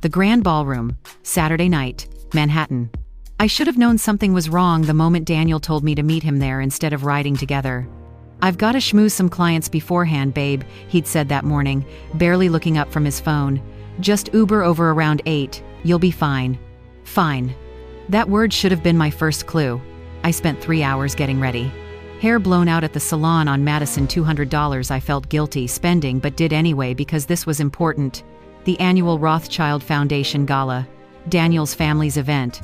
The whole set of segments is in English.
The Grand Ballroom, Saturday night, Manhattan. I should have known something was wrong the moment Daniel told me to meet him there instead of riding together. "I've got to schmooze some clients beforehand, babe," he'd said that morning, barely looking up from his phone. "Just Uber over around 8, you'll be fine." Fine. That word should have been my first clue. I spent 3 hours getting ready. Hair blown out at the salon on Madison, $200 I felt guilty spending but did anyway because this was important. The annual Rothschild Foundation Gala. Daniel's family's event.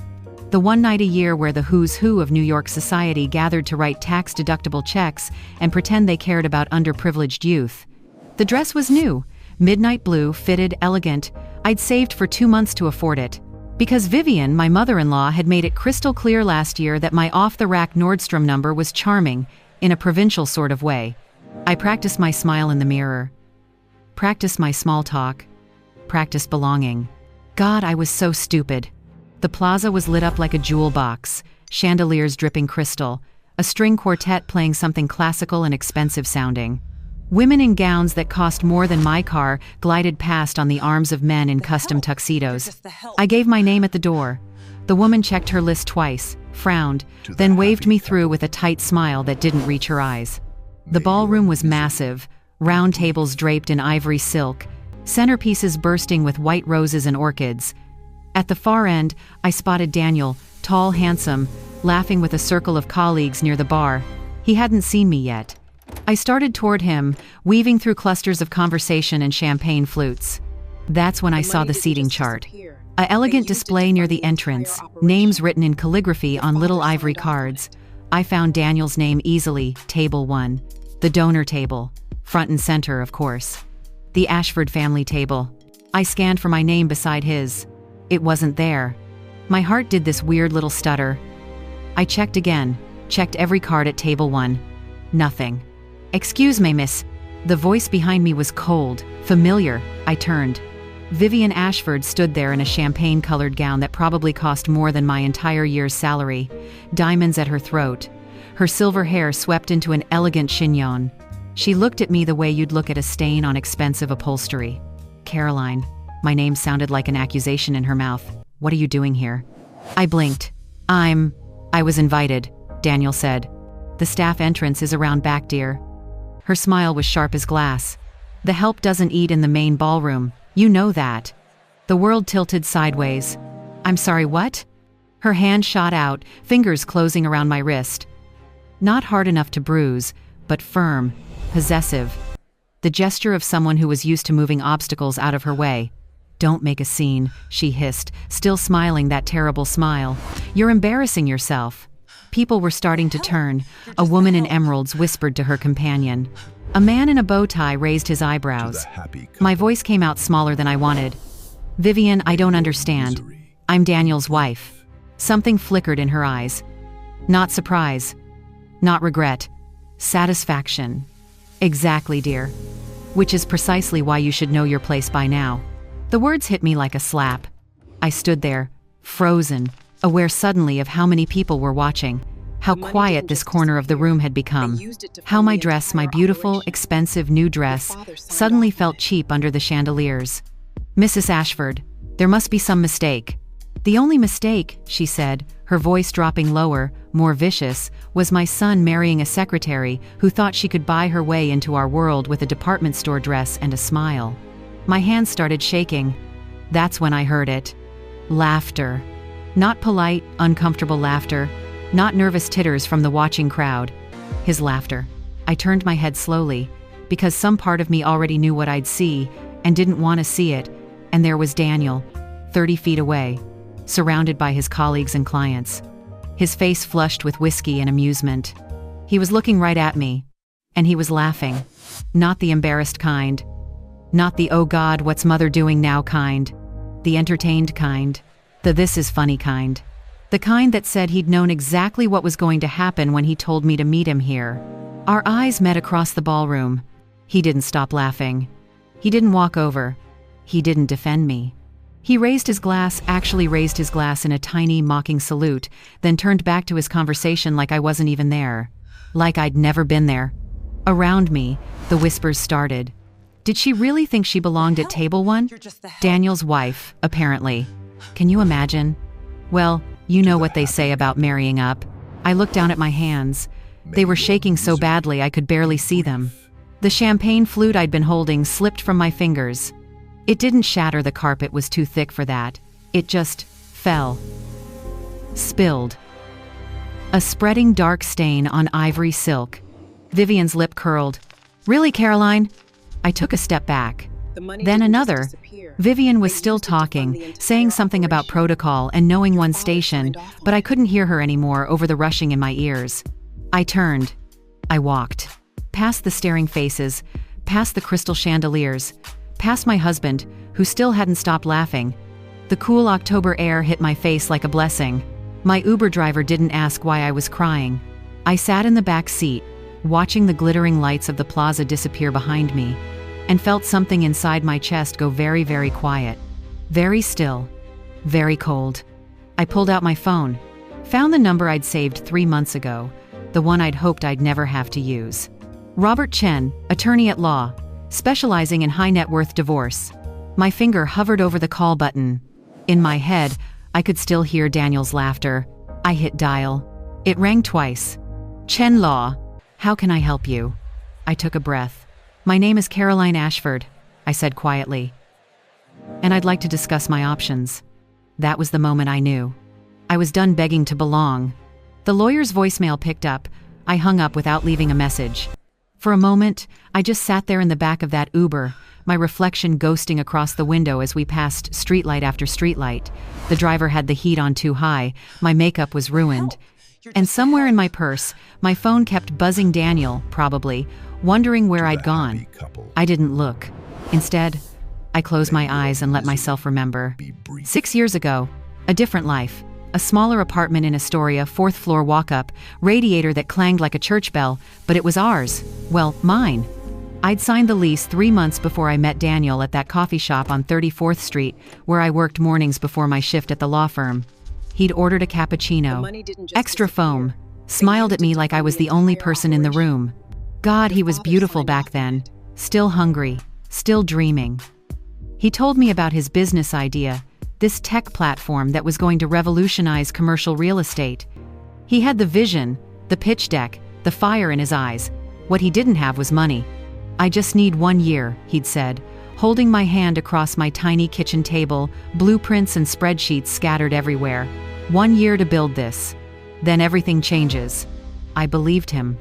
The one night a year where the who's who of New York society gathered to write tax-deductible checks and pretend they cared about underprivileged youth. The dress was new, midnight blue, fitted, elegant. I'd saved for 2 months to afford it. Because Vivian, my mother-in-law, had made it crystal clear last year that my off-the-rack Nordstrom number was charming, in a provincial sort of way. I practiced my smile in the mirror. Practiced my small talk. Practiced belonging. God, I was so stupid. The plaza was lit up like a jewel box, chandeliers dripping crystal, a string quartet playing something classical and expensive sounding. Women in gowns that cost more than my car glided past on the arms of men in custom tuxedos. I gave my name at the door. The woman checked her list twice, frowned, then waved me through with a tight smile that didn't reach her eyes. The ballroom was massive, round tables draped in ivory silk, centerpieces bursting with white roses and orchids. At the far end, I spotted Daniel, tall, handsome, laughing with a circle of colleagues near the bar. He hadn't seen me yet. I started toward him, weaving through clusters of conversation and champagne flutes. That's when I saw the seating chart. An elegant display near the entrance, names written in calligraphy on little ivory cards. I found Daniel's name easily, table 1. The donor table. Front and center, of course. The Ashford family table. I scanned for my name beside his. It wasn't there. My heart did this weird little stutter. I checked again, checked every card at table 1. Nothing. "Excuse me, miss." The voice behind me was cold, familiar. I turned. Vivian Ashford stood there in a champagne-colored gown that probably cost more than my entire year's salary, diamonds at her throat. Her silver hair swept into an elegant chignon. She looked at me the way you'd look at a stain on expensive upholstery. "Caroline." My name sounded like an accusation in her mouth. "What are you doing here?" I blinked. I was invited," Daniel said. "The staff entrance is around back, dear." Her smile was sharp as glass. "The help doesn't eat in the main ballroom. You know that." The world tilted sideways. "I'm sorry, what?" Her hand shot out, fingers closing around my wrist. Not hard enough to bruise, but firm, possessive. The gesture of someone who was used to moving obstacles out of her way. "Don't make a scene," she hissed, still smiling that terrible smile. "You're embarrassing yourself." People were starting to turn. A woman in emeralds whispered to her companion. A man in a bow tie raised his eyebrows. My voice came out smaller than I wanted. "Vivian, I don't understand. I'm Daniel's wife." Something flickered in her eyes. Not surprise. Not regret. Satisfaction. "Exactly, dear. Which is precisely why you should know your place by now." The words hit me like a slap. I stood there, frozen, aware suddenly of how many people were watching, how quiet this corner of the room had become, how my dress, my beautiful, expensive new dress, suddenly felt cheap under the chandeliers. "Mrs. Ashford, there must be some mistake." "The only mistake," she said, her voice dropping lower, more vicious, was my son marrying a secretary who thought she could buy her way into our world with a department store dress and a smile. My hands started shaking. That's when I heard it. Laughter. Not polite, uncomfortable laughter. Not nervous titters from the watching crowd. His laughter. I turned my head slowly, because some part of me already knew what I'd see, and didn't want to see it, and there was Daniel, 30 feet away, surrounded by his colleagues and clients. His face flushed with whiskey and amusement. He was looking right at me, and he was laughing. Not the embarrassed kind. Not the "oh God, what's mother doing now" kind. The entertained kind. The "this is funny" kind. The kind that said he'd known exactly what was going to happen when he told me to meet him here. Our eyes met across the ballroom. He didn't stop laughing. He didn't walk over. He didn't defend me. He raised his glass, actually raised his glass in a tiny, mocking salute, then turned back to his conversation like I wasn't even there. Like I'd never been there. Around me, the whispers started. Did she really think she belonged at table one? Daniel's wife, apparently. Can you imagine? Well, you know what they say about marrying up. I looked down at my hands. They were shaking so badly I could barely see them. The champagne flute I'd been holding slipped from my fingers. It didn't shatter, the carpet was too thick for that. It just fell. Spilled. A spreading dark stain on ivory silk. Vivian's lip curled. Really, Caroline? I took a step back. Then another. Vivian was still talking, saying something about protocol and knowing one's station, but I couldn't hear her anymore over the rushing in my ears. I turned. I walked. Past the staring faces, past the crystal chandeliers, past my husband, who still hadn't stopped laughing. The cool October air hit my face like a blessing. My Uber driver didn't ask why I was crying. I sat in the back seat, watching the glittering lights of the plaza disappear behind me, and felt something inside my chest go very, very quiet. Very still. Very cold. I pulled out my phone, found the number I'd saved 3 months ago, the one I'd hoped I'd never have to use. Robert Chen, attorney at law, specializing in high net worth divorce. My finger hovered over the call button. In my head, I could still hear Daniel's laughter. I hit dial. It rang twice. Chen Law. How can I help you? I took a breath. My name is Caroline Ashford, I said quietly. And I'd like to discuss my options. That was the moment I knew. I was done begging to belong. The lawyer's voicemail picked up. I hung up without leaving a message. For a moment, I just sat there in the back of that Uber, my reflection ghosting across the window as we passed streetlight after streetlight. The driver had the heat on too high, my makeup was ruined. And somewhere in my purse, my phone kept buzzing Daniel, probably, wondering where I'd gone. I didn't look. Instead, I closed my eyes and let myself remember. 6 years ago, a different life. A smaller apartment in Astoria, 4th floor walk-up, radiator that clanged like a church bell, but it was ours. Well, mine. I'd signed the lease 3 months before I met Daniel at that coffee shop on 34th Street, where I worked mornings before my shift at the law firm. He'd ordered a cappuccino, extra foam, smiled at me like I was the only person in the room. God, he was beautiful back then, still hungry, still dreaming. He told me about his business idea, this tech platform that was going to revolutionize commercial real estate. He had the vision, the pitch deck, the fire in his eyes. What he didn't have was money. I just need 1 year, he'd said, holding my hand across my tiny kitchen table, blueprints and spreadsheets scattered everywhere. 1 year to build this. Then everything changes. I believed him.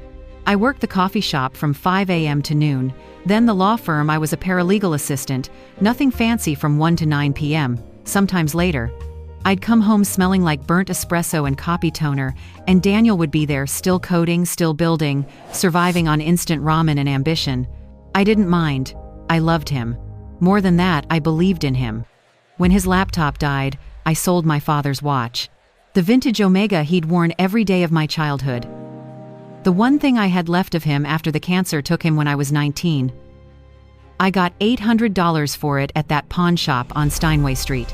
I worked the coffee shop from 5 a.m. to noon. Then the law firm, I was a paralegal assistant, nothing fancy, from 1 to 9 p.m., sometimes later. I'd come home smelling like burnt espresso and copy toner, and Daniel would be there, still coding, still building, surviving on instant ramen and ambition. I didn't mind. I loved him. More than that, I believed in him. When his laptop died, I sold my father's watch. The vintage Omega he'd worn every day of my childhood. The one thing I had left of him after the cancer took him when I was 19. I got $800 for it at that pawn shop on Steinway Street.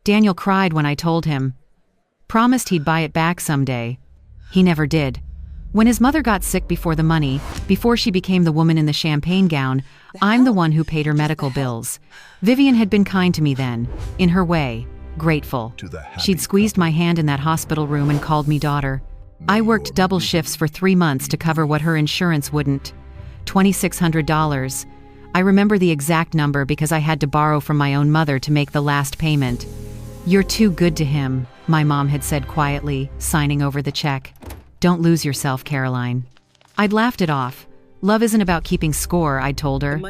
Daniel cried when I told him. Promised he'd buy it back someday. He never did. When his mother got sick before the money, before she became the woman in the champagne gown, I'm the one who paid her medical bills. Vivian had been kind to me then, in her way, grateful. She'd squeezed my hand in that hospital room and called me daughter. I worked double shifts for 3 months to cover what her insurance wouldn't. $2,600. I remember the exact number because I had to borrow from my own mother to make the last payment. You're too good to him, my mom had said quietly, signing over the check. Don't lose yourself, Caroline. I'd laughed it off. Love isn't about keeping score, I'd told her.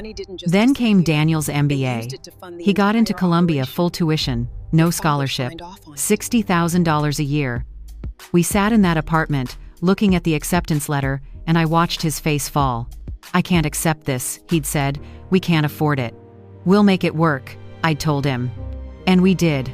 Then came Daniel's MBA. He got into Columbia full tuition, no scholarship, $60,000 a year. We sat in that apartment, looking at the acceptance letter, and I watched his face fall. I can't accept this, he'd said. We can't afford it. We'll make it work, I'd told him. And we did.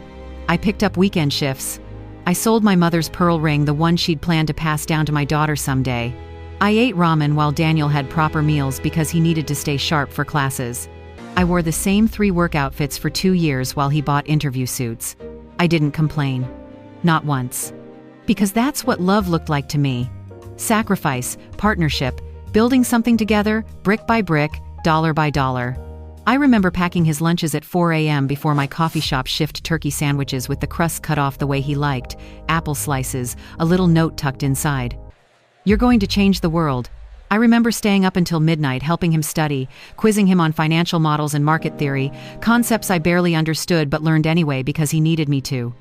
I picked up weekend shifts. I sold my mother's pearl ring, the one she'd planned to pass down to my daughter someday. I ate ramen while Daniel had proper meals because he needed to stay sharp for classes. I wore the same 3 work outfits for 2 years while he bought interview suits. I didn't complain. Not once. Because that's what love looked like to me. Sacrifice, partnership, building something together, brick by brick, dollar by dollar. I remember packing his lunches at 4 a.m. before my coffee shop shift turkey sandwiches with the crust cut off the way he liked, apple slices, a little note tucked inside. "You're going to change the world." I remember staying up until midnight helping him study, quizzing him on financial models and market theory, concepts I barely understood but learned anyway because he needed me to.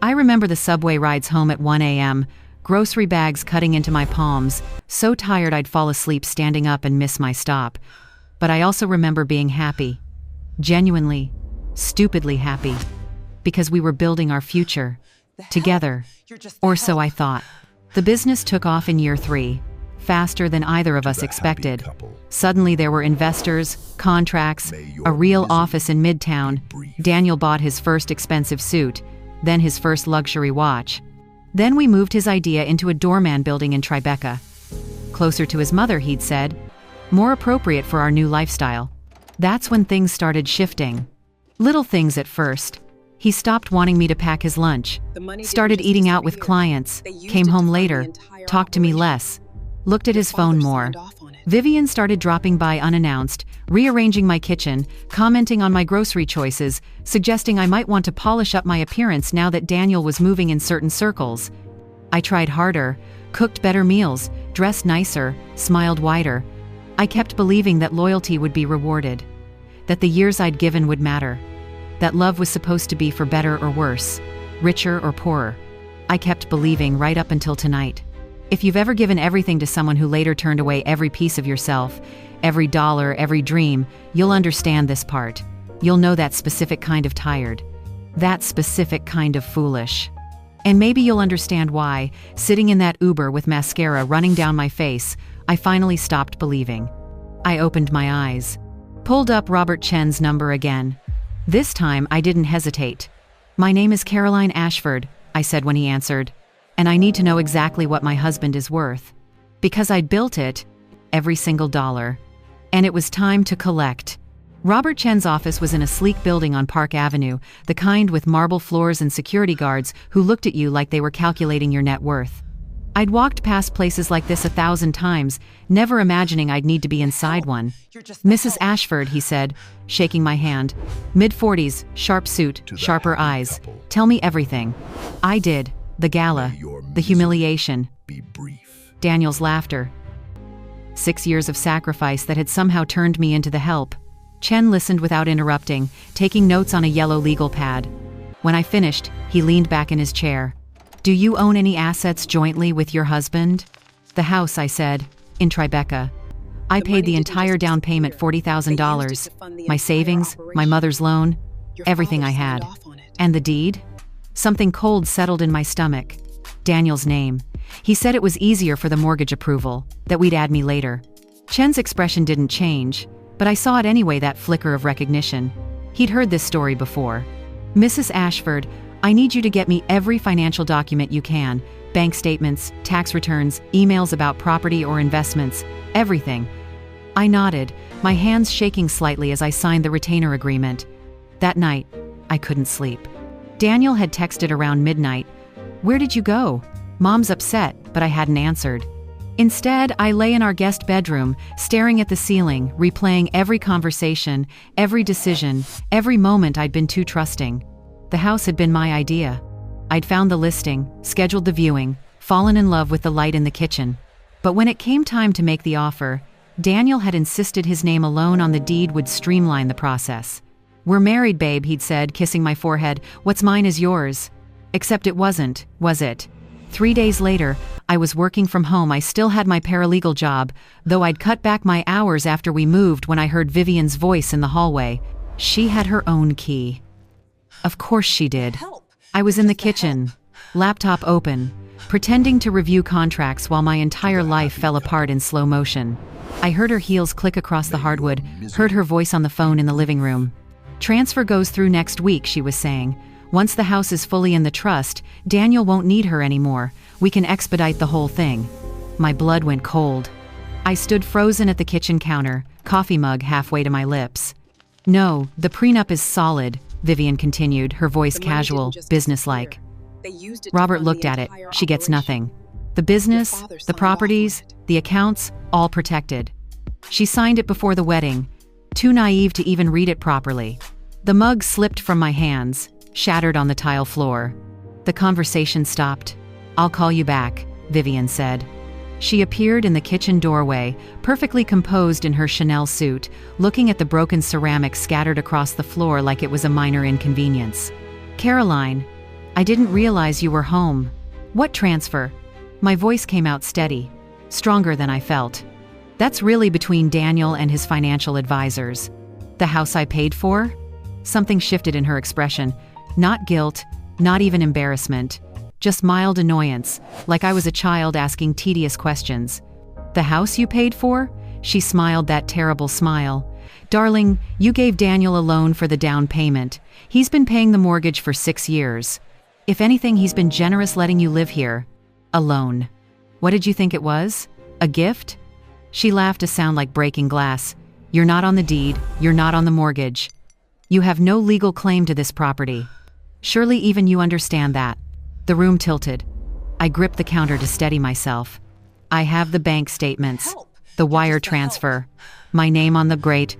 I remember the subway rides home at 1 a.m., grocery bags cutting into my palms, so tired I'd fall asleep standing up and miss my stop. But I also remember being happy. Genuinely, stupidly happy. Because we were building our future. Together. Or so I thought. The business took off in year 3. Faster than either of us expected. Suddenly there were investors, contracts, a real office in Midtown. Daniel bought his first expensive suit, then his first luxury watch. Then we moved his idea into a doorman building in Tribeca. Closer to his mother, he'd said. More appropriate for our new lifestyle. That's when things started shifting. Little things at first. He stopped wanting me to pack his lunch, started eating out with clients, came home later, talked to me less, looked at his phone more. Vivian started dropping by unannounced, rearranging my kitchen, commenting on my grocery choices, suggesting I might want to polish up my appearance now that Daniel was moving in certain circles. I tried harder, cooked better meals, dressed nicer, smiled wider. I kept believing that loyalty would be rewarded, that the years I'd given would matter, that love was supposed to be for better or worse, richer or poorer. I kept believing right up until tonight. If you've ever given everything to someone who later turned away every piece of yourself, every dollar, every dream, you'll understand this part. You'll know that specific kind of tired, that specific kind of foolish. And maybe you'll understand why, sitting in that Uber with mascara running down my face, I finally stopped believing. I opened my eyes, pulled up Robert Chen's number again. This time I didn't hesitate. "My name is Caroline Ashford," I said when he answered, "and I need to know exactly what my husband is worth." Because I'd built it, every single dollar. And it was time to collect. Robert Chen's office was in a sleek building on Park Avenue, the kind with marble floors and security guards who looked at you like they were calculating your net worth. I'd walked past places like this 1,000 times, never imagining I'd need to be inside one. "Mrs. Ashford," he said, shaking my hand. Mid-40s, sharp suit, sharper eyes. "Tell me everything." I did. The gala. The humiliation. Be brief. Daniel's laughter. 6 years of sacrifice that had somehow turned me into the help. Chen listened without interrupting, taking notes on a yellow legal pad. When I finished, he leaned back in his chair. "Do you own any assets jointly with your husband?" "The house," I said, "in Tribeca. I paid the entire down payment, $40,000. My savings, my mother's loan, everything I had." "And the deed?" Something cold settled in my stomach. Daniel's name. He said it was easier for the mortgage approval, that we'd add me later. Chen's expression didn't change, but I saw it anyway, that flicker of recognition. He'd heard this story before. "Mrs. Ashford, I need you to get me every financial document you can. Bank statements, tax returns, emails about property or investments, everything." I nodded, my hands shaking slightly as I signed the retainer agreement. That night, I couldn't sleep. Daniel had texted around midnight. "Where did you go? Mom's upset," but I hadn't answered. Instead, I lay in our guest bedroom, staring at the ceiling, replaying every conversation, every decision, every moment I'd been too trusting. The house had been my idea. I'd found the listing, scheduled the viewing, fallen in love with the light in the kitchen. But when it came time to make the offer, Daniel had insisted his name alone on the deed would streamline the process. "We're married, babe," he'd said, kissing my forehead. "What's mine is yours." Except it wasn't, was it? 3 days later, I was working from home. I still had my paralegal job, though I'd cut back my hours after we moved when I heard Vivian's voice in the hallway. She had her own key. Of course she did. I was in the kitchen, laptop open, pretending to review contracts while my entire life fell apart in slow motion. I heard her heels click across the hardwood, heard her voice on the phone in the living room. "Transfer goes through next week," she was saying. "Once the house is fully in the trust, Daniel won't need her anymore. We can expedite the whole thing." My blood went cold. I stood frozen at the kitchen counter, coffee mug halfway to my lips. "No, the prenup is solid," Vivian continued, her voice casual, businesslike. Robert looked at it. "She gets nothing. The business, the properties, the accounts, all protected." She signed it before the wedding. too naive to even read it properly. The mug slipped from my hands, shattered on the tile floor. The conversation stopped. "I'll call you back," Vivian said. She appeared in the kitchen doorway, perfectly composed in her Chanel suit, looking at the broken ceramic scattered across the floor like it was a minor inconvenience. "Caroline, I didn't realize you were home. What transfer?" My voice came out steady, stronger than I felt. "That's really between Daniel and his financial advisors. The house I paid for?" Something shifted in her expression. Not guilt, not even embarrassment. Just mild annoyance, like I was a child asking tedious questions. "The house you paid for?" She smiled that terrible smile. "Darling, you gave Daniel a loan for the down payment. He's been paying the mortgage for 6 years. If anything, he's been generous letting you live here. A loan. What did you think it was? A gift?" She laughed, a sound like breaking glass. "You're not on the deed, you're not on the mortgage. You have no legal claim to this property. Surely even you understand that." The room tilted. I gripped the counter to steady myself. "I have the bank statements, the wire transfer, my name on the grate,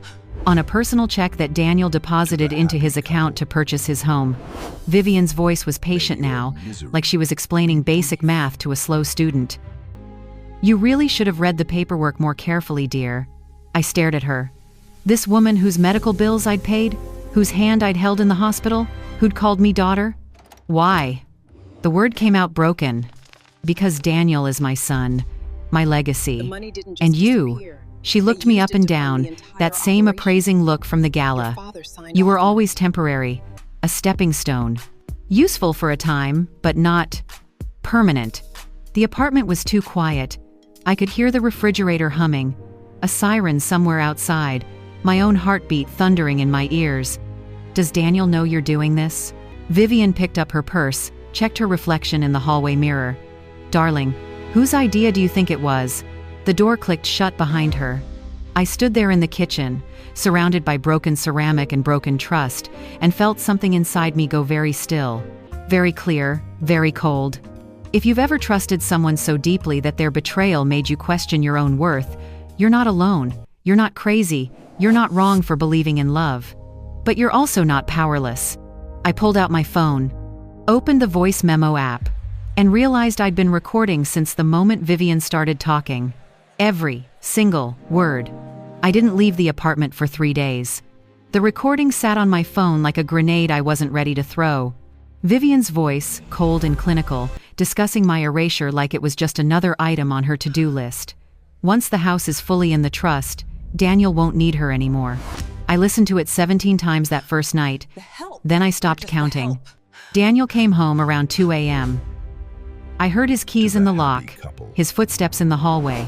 on a personal check that Daniel deposited into his account to purchase his home." Vivian's voice was patient now, like she was explaining basic math to a slow student. "You really should have read the paperwork more carefully, dear." I stared at her. This woman whose medical bills I'd paid, whose hand I'd held in the hospital, who'd called me daughter? Why? The word came out broken. "Because Daniel is my son, my legacy. And you." She looked me up and down, that same appraising look from the gala. "You were always temporary, a stepping stone. Useful for a time, but not permanent." The apartment was too quiet. I could hear the refrigerator humming, a siren somewhere outside, my own heartbeat thundering in my ears. "Does Daniel know you're doing this?" Vivian picked up her purse, checked her reflection in the hallway mirror. "Darling, whose idea do you think it was?" The door clicked shut behind her. I stood there in the kitchen, surrounded by broken ceramic and broken trust, and felt something inside me go very still, very clear, very cold. If you've ever trusted someone so deeply that their betrayal made you question your own worth, you're not alone, you're not crazy, you're not wrong for believing in love. But you're also not powerless. I pulled out my phone, opened the voice memo app, and realized I'd been recording since the moment Vivian started talking. Every single word. I didn't leave the apartment for 3 days. The recording sat on my phone like a grenade I wasn't ready to throw. Vivian's voice, cold and clinical, discussing my erasure like it was just another item on her to-do list. Once the house is fully in the trust, Daniel won't need her anymore. I listened to it 17 times that first night. Then I stopped counting. Daniel came home around 2 a.m. I heard his keys in the lock, his footsteps in the hallway.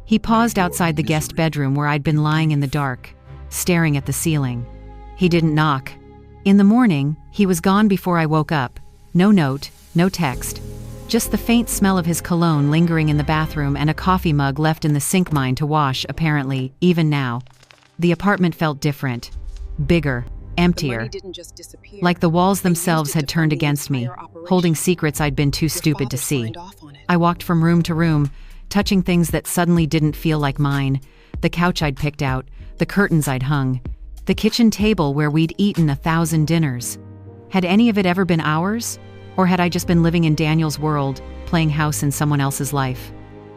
He paused outside the guest bedroom where I'd been lying in the dark, staring at the ceiling. He didn't knock. In the morning, he was gone before I woke up. No note, no text. Just the faint smell of his cologne lingering in the bathroom and a coffee mug left in the sink mine to wash, apparently, even now. The apartment felt different. Bigger. Emptier. Like the walls themselves had turned against me, holding secrets I'd been too stupid to see. I walked from room to room, touching things that suddenly didn't feel like mine. The couch I'd picked out, the curtains I'd hung, the kitchen table where we'd eaten 1,000 dinners. Had any of it ever been ours? Or had I just been living in Daniel's world, playing house in someone else's life?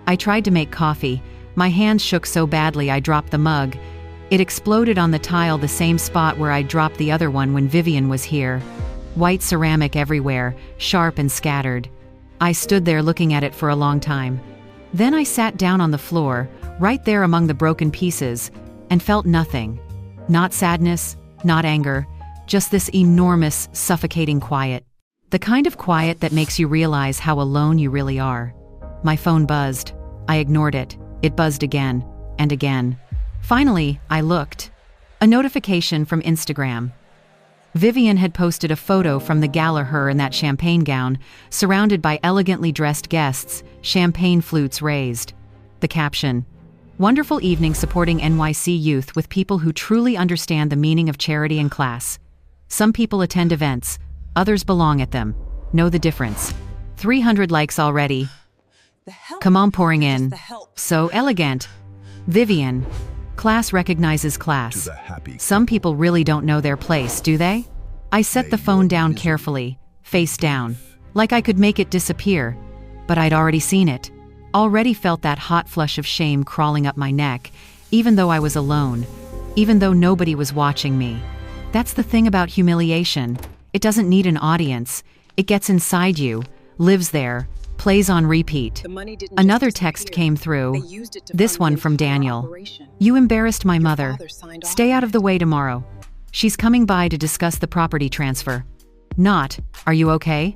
I tried to make coffee. My hands shook so badly I dropped the mug. It exploded on the tile, the same spot where I dropped the other one when Vivian was here. White ceramic everywhere, sharp and scattered. I stood there looking at it for a long time. Then I sat down on the floor, right there among the broken pieces, and felt nothing. Not sadness, not anger, just this enormous, suffocating quiet. The kind of quiet that makes you realize how alone you really are. My phone buzzed. I ignored it. It buzzed again, and again. Finally, I looked. A notification from Instagram. Vivian had posted a photo from the gala, her in that champagne gown, surrounded by elegantly dressed guests, champagne flutes raised. The caption: "Wonderful evening supporting NYC youth with people who truly understand the meaning of charity and class. Some people attend events, others belong at them. Know the difference." 300 likes already. Come on, pouring in. So elegant. Vivian. Class recognizes class. Some people really don't know their place, do they? I set the phone down carefully, face down, like I could make it disappear, but I'd already seen it. Already felt that hot flush of shame crawling up my neck, even though I was alone, even though nobody was watching me. That's the thing about humiliation. It doesn't need an audience. It gets inside you, lives there, plays on repeat. Another text came through, this one from Daniel. You embarrassed my mother. Stay out of the way tomorrow. She's coming by to discuss the property transfer. Not, are you okay?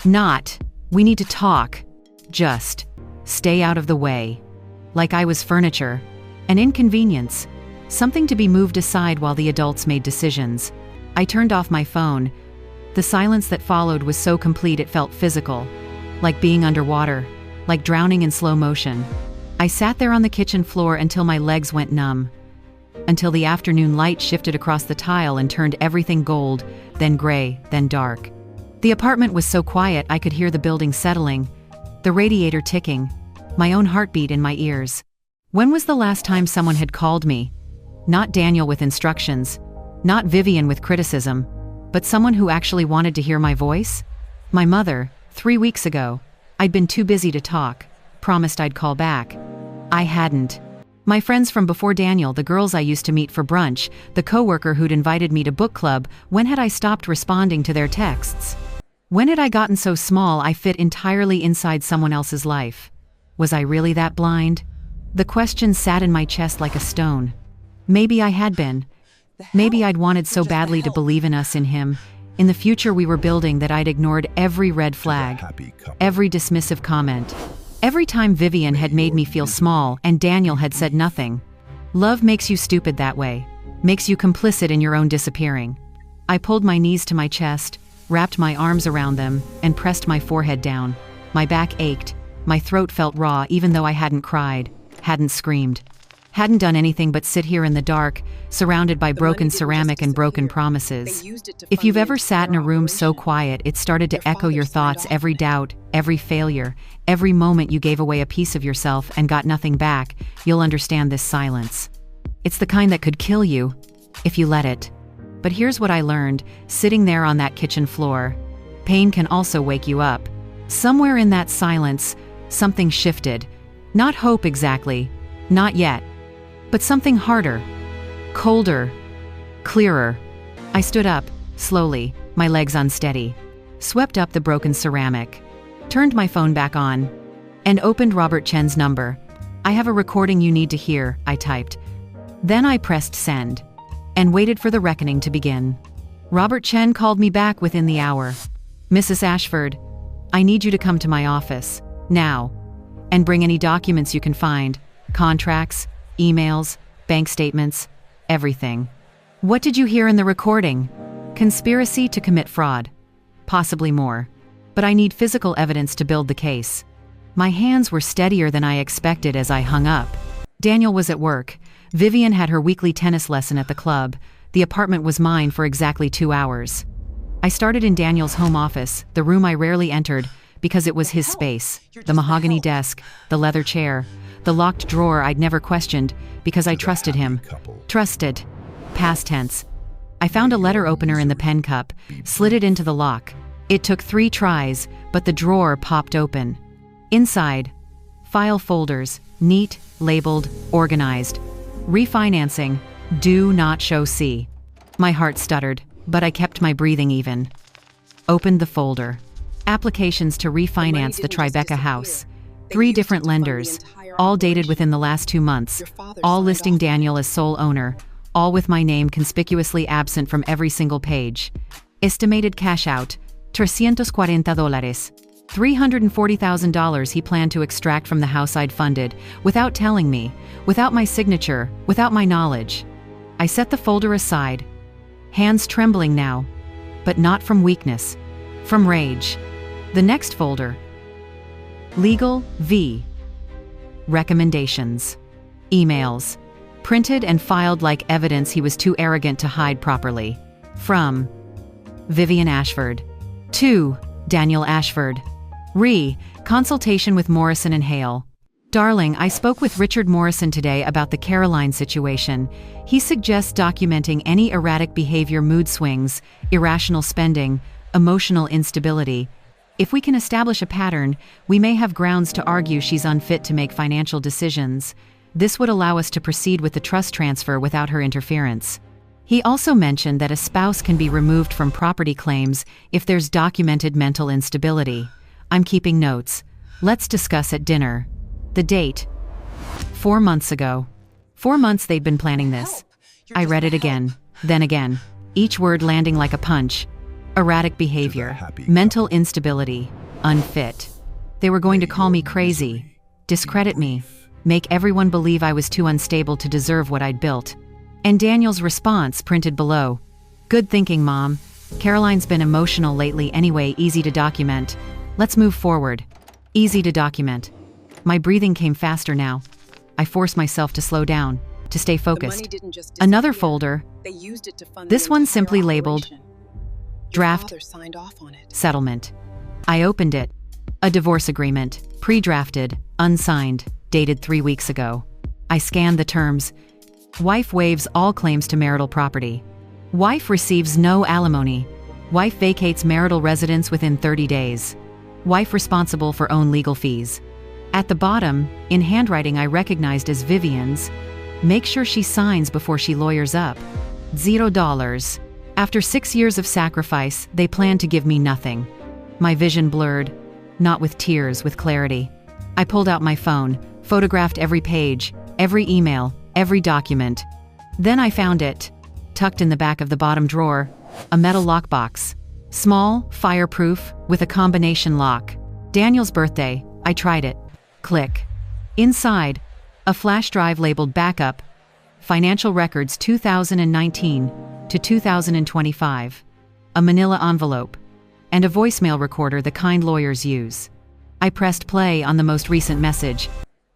Not, we need to talk. Just, stay out of the way. Like I was furniture. An inconvenience. Something to be moved aside while the adults made decisions. I turned off my phone. The silence that followed was so complete it felt physical. Like being underwater. Like drowning in slow motion. I sat there on the kitchen floor until my legs went numb. Until the afternoon light shifted across the tile and turned everything gold, then gray, then dark. The apartment was so quiet I could hear the building settling, the radiator ticking, my own heartbeat in my ears. When was the last time someone had called me? Not Daniel with instructions, not Vivian with criticism, but someone who actually wanted to hear my voice? My mother, 3 weeks ago. I'd been too busy to talk, promised I'd call back. I hadn't. My friends from before Daniel, the girls I used to meet for brunch, the coworker who'd invited me to book club, when had I stopped responding to their texts? When had I gotten so small I fit entirely inside someone else's life? Was I really that blind? The question sat in my chest like a stone. Maybe I had been. Maybe I'd wanted so badly to believe in us, in him, in the future we were building, that I'd ignored every red flag, every dismissive comment. Every time Vivian had made me feel small and Daniel had said nothing. Love makes you stupid that way, makes you complicit in your own disappearing. I pulled my knees to my chest, wrapped my arms around them, and pressed my forehead down. My back ached, my throat felt raw even though I hadn't cried, hadn't screamed, hadn't done anything but sit here in the dark, surrounded by broken ceramic and broken promises. If you've ever sat in a room so quiet it started to echo your thoughts, every doubt, every failure, every moment you gave away a piece of yourself and got nothing back, you'll understand this silence. It's the kind that could kill you, if you let it. But here's what I learned, sitting there on that kitchen floor. Pain can also wake you up. Somewhere in that silence, something shifted. Not hope exactly, not yet. But something harder, colder, clearer. I stood up, slowly, my legs unsteady, swept up the broken ceramic, turned my phone back on, and opened Robert Chen's number. I have a recording you need to hear, I typed. Then I pressed send, and waited for the reckoning to begin. Robert Chen called me back within the hour. Mrs. Ashford, I need you to come to my office, now, and bring any documents you can find, contracts, emails, bank statements, everything. What did you hear in the recording? Conspiracy to commit fraud. Possibly more. But I need physical evidence to build the case. My hands were steadier than I expected as I hung up. Daniel was at work. Vivian had her weekly tennis lesson at the club. The apartment was mine for exactly 2 hours. I started in Daniel's home office, the room I rarely entered, because it was his space. The mahogany desk, the leather chair, the locked drawer I'd never questioned, because I trusted him. Trusted. Past tense. I found a letter opener in the pen cup, slid it into the lock. It took 3 tries, but the drawer popped open. Inside, file folders, neat, labeled, organized. Refinancing, do not show C. My heart stuttered, but I kept my breathing even. Opened the folder. Applications to refinance the Tribeca house. 3 different lenders, all dated within the last 2 months, all listing Daniel as sole owner, all with my name conspicuously absent from every single page. Estimated cash out, $340,000. $340,000 he planned to extract from the house I'd funded, without telling me, without my signature, without my knowledge. I set the folder aside, hands trembling now, but not from weakness, from rage. The next folder. Legal V. Recommendations. Emails. Printed and filed like evidence he was too arrogant to hide properly. From Vivian Ashford. To Daniel Ashford. Consultation with Morrison and Hale. Darling, I spoke with Richard Morrison today about the Caroline situation. He suggests documenting any erratic behavior, mood swings, irrational spending, emotional instability. If we can establish a pattern, we may have grounds to argue she's unfit to make financial decisions. This would allow us to proceed with the trust transfer without her interference. He also mentioned that a spouse can be removed from property claims if there's documented mental instability. I'm keeping notes. Let's discuss at dinner. The date. 4 months ago. 4 months they'd been planning this. I read it again, then again, each word landing like a punch. Erratic behavior, mental instability, unfit. They were going to call me crazy, discredit me, make everyone believe I was too unstable to deserve what I'd built. And Daniel's response printed below. Good thinking, Mom. Caroline's been emotional lately anyway, easy to document. Let's move forward. Easy to document. My breathing came faster now. I forced myself to slow down, to stay focused. Another folder. This one simply labeled Draft Settlement. I opened it. A divorce agreement, pre-drafted, unsigned, dated 3 weeks ago. I scanned the terms. Wife waives all claims to marital property. Wife receives no alimony. Wife vacates marital residence within 30 days. Wife responsible for own legal fees. At the bottom, in handwriting I recognized as Vivian's, make sure she signs before she lawyers up. $0. After 6 years of sacrifice, they plan to give me nothing. My vision blurred, not with tears, with clarity. I pulled out my phone, photographed every page, every email, every document. Then I found it, tucked in the back of the bottom drawer, a metal lockbox. Small, fireproof, with a combination lock. Daniel's birthday. I tried it. Click. Inside, a flash drive labeled Backup, Financial Records 2019 to 2025, a manila envelope, and a voicemail recorder the kind lawyers use. I pressed play on the most recent message.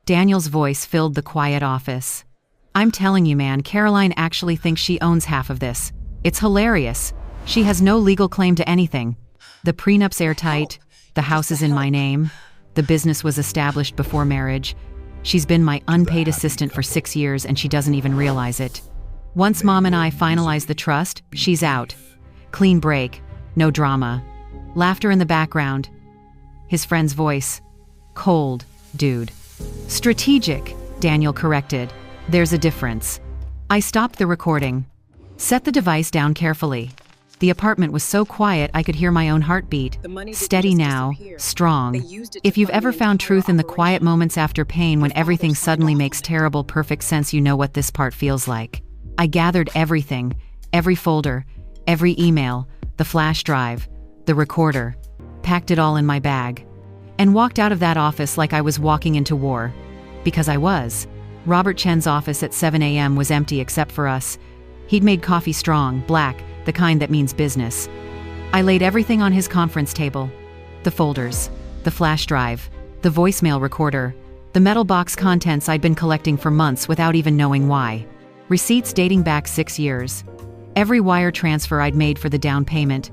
Daniel's voice filled the quiet office. I'm telling you, man, Caroline actually thinks she owns half of this. It's hilarious. She has no legal claim to anything. The prenup's airtight, the house is in my name. The business was established before marriage. She's been my unpaid assistant for 6 years and she doesn't even realize it. Once Mom and I finalize the trust, she's out. Clean break, no drama. Laughter in the background. His friend's voice. Cold, dude. Strategic, Daniel corrected. There's a difference. I stopped the recording. Set the device down carefully. The apartment was so quiet I could hear my own heartbeat. Steady now, strong. If you've ever found truth in the quiet moments after pain when everything suddenly makes terrible, perfect sense, you know what this part feels like. I gathered everything, every folder, every email, the flash drive, the recorder, packed it all in my bag, and walked out of that office like I was walking into war. Because I was. Robert Chen's office at 7 a.m. was empty except for us. He'd made coffee strong, black, the kind that means business. I laid everything on his conference table. The folders, the flash drive, the voicemail recorder, the metal box contents I'd been collecting for months without even knowing why. Receipts dating back 6 years. Every wire transfer I'd made for the down payment.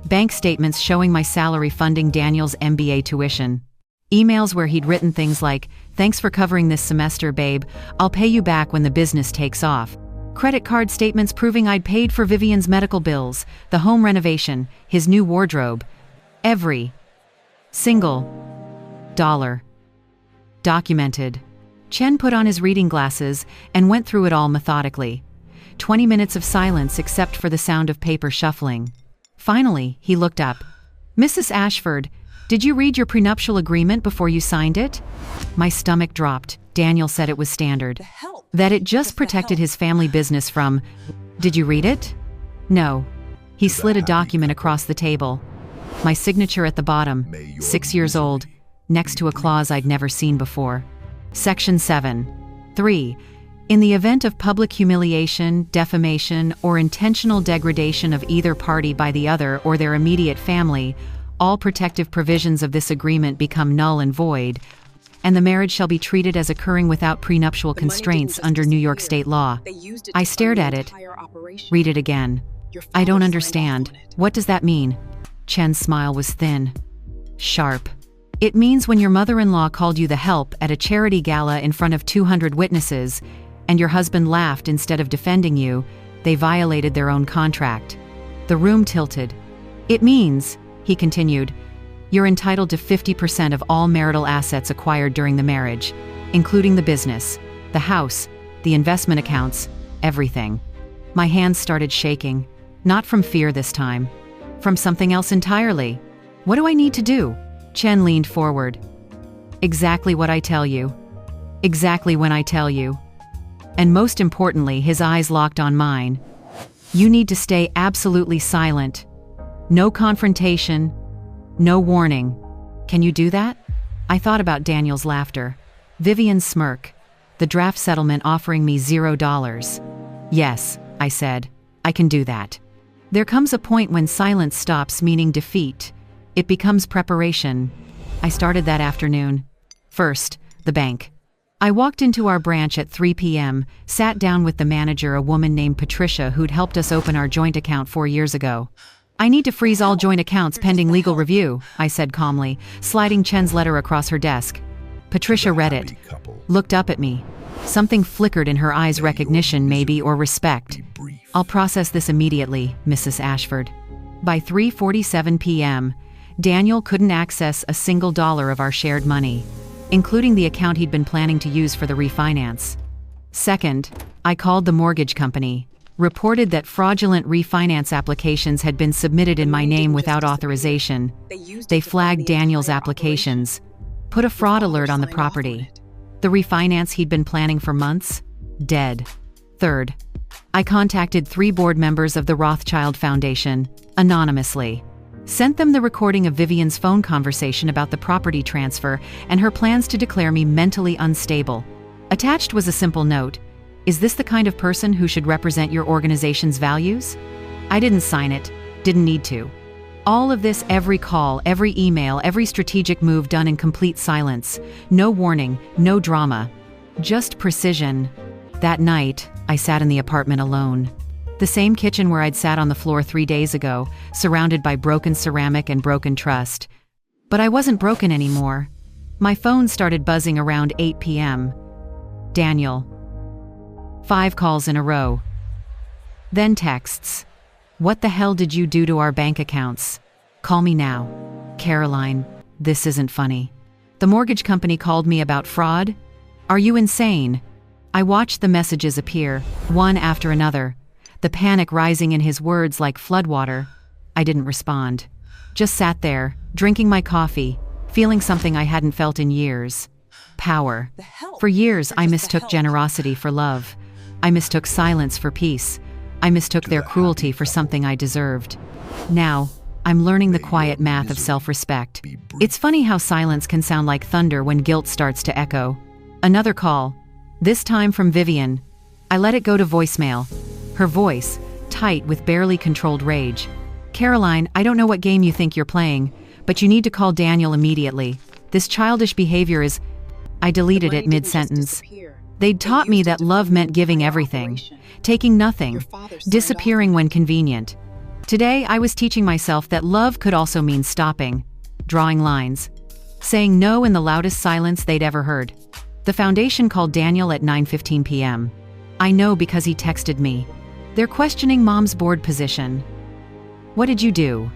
Bank statements showing my salary funding Daniel's MBA tuition. Emails where he'd written things like, "Thanks for covering this semester, babe. I'll pay you back when the business takes off." Credit card statements proving I'd paid for Vivian's medical bills, the home renovation, his new wardrobe. Every single dollar. Documented. Chen put on his reading glasses and went through it all methodically. 20 minutes of silence except for the sound of paper shuffling. Finally, he looked up. "Mrs. Ashford, did you read your prenuptial agreement before you signed it?" My stomach dropped. Daniel said it was standard. That it just protected his family business from... Did you read it? No. He slid a document across the table. My signature at the bottom, 6 years old, next to a clause I'd never seen before. Section 7. 3. In the event of public humiliation, defamation, or intentional degradation of either party by the other or their immediate family, all protective provisions of this agreement become null and void, and the marriage shall be treated as occurring without prenuptial constraints under New York state law. I stared at it. Read it again. I don't understand. What does that mean? Chen's smile was thin, sharp. It means when your mother-in-law called you the help at a charity gala in front of 200 witnesses, and your husband laughed instead of defending you, they violated their own contract. The room tilted. It means, he continued, you're entitled to 50% of all marital assets acquired during the marriage, including the business, the house, the investment accounts, everything. My hands started shaking, not from fear this time, from something else entirely. What do I need to do? Chen leaned forward. Exactly what I tell you. Exactly when I tell you. And most importantly, his eyes locked on mine. You need to stay absolutely silent. No confrontation, no warning. Can you do that? I thought about Daniel's laughter, Vivian's smirk, the draft settlement offering me $0. Yes, I said, I can do that. There comes a point when silence stops meaning defeat. It becomes preparation. I started that afternoon. First, the bank. I walked into our branch at 3 p.m., sat down with the manager, a woman named Patricia who'd helped us open our joint account 4 years ago. I need to freeze all joint accounts pending legal review, I said calmly, sliding Chen's letter across her desk. Patricia read it, looked up at me. Something flickered in her eyes, recognition maybe, or respect. I'll process this immediately, Mrs. Ashford. By 3:47 p.m., Daniel couldn't access a single dollar of our shared money, including the account he'd been planning to use for the refinance. Second, I called the mortgage company, reported that fraudulent refinance applications had been submitted in my name without authorization. They flagged Daniel's applications, put a fraud alert on the property. The refinance he'd been planning for months? Dead. Third, I contacted 3 board members of the Rothschild Foundation, anonymously. Sent them the recording of Vivian's phone conversation about the property transfer and her plans to declare me mentally unstable. Attached was a simple note. Is this the kind of person who should represent your organization's values? I didn't sign it, didn't need to. All of this, every call, every email, every strategic move done in complete silence. No warning, no drama. Just precision. That night, I sat in the apartment alone. The same kitchen where I'd sat on the floor 3 days ago, surrounded by broken ceramic and broken trust. But I wasn't broken anymore. My phone started buzzing around 8 p.m. Daniel. 5 calls in a row. Then texts. What the hell did you do to our bank accounts? Call me now. Caroline, this isn't funny. The mortgage company called me about fraud? Are you insane? I watched the messages appear, one after another, the panic rising in his words like floodwater. I didn't respond. Just sat there, drinking my coffee, feeling something I hadn't felt in years. Power. For years, I mistook generosity for love. I mistook silence for peace. I mistook their cruelty for something I deserved. Now, I'm learning the quiet math of self-respect. It's funny how silence can sound like thunder when guilt starts to echo. Another call. This time from Vivian. I let it go to voicemail. Her voice, tight with barely controlled rage. Caroline, I don't know what game you think you're playing, but you need to call Daniel immediately. This childish behavior is... I deleted it mid-sentence. They'd taught me that love meant giving everything, taking nothing, disappearing when convenient. Today, I was teaching myself that love could also mean stopping, drawing lines, saying no in the loudest silence they'd ever heard. The foundation called Daniel at 9:15 p.m. I know because he texted me. They're questioning Mom's board position. What did you do?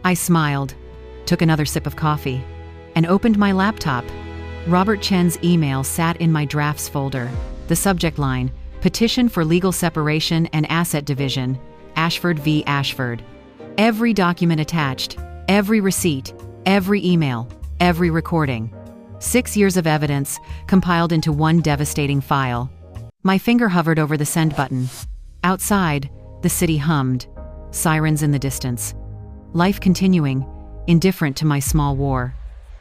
I smiled, took another sip of coffee, and opened my laptop. Robert Chen's email sat in my drafts folder. The subject line, Petition for Legal Separation and Asset Division, Ashford v. Ashford. Every document attached, every receipt, every email, every recording. 6 years of evidence compiled into one devastating file. My finger hovered over the send button. Outside, the city hummed. Sirens in the distance. Life continuing, indifferent to my small war.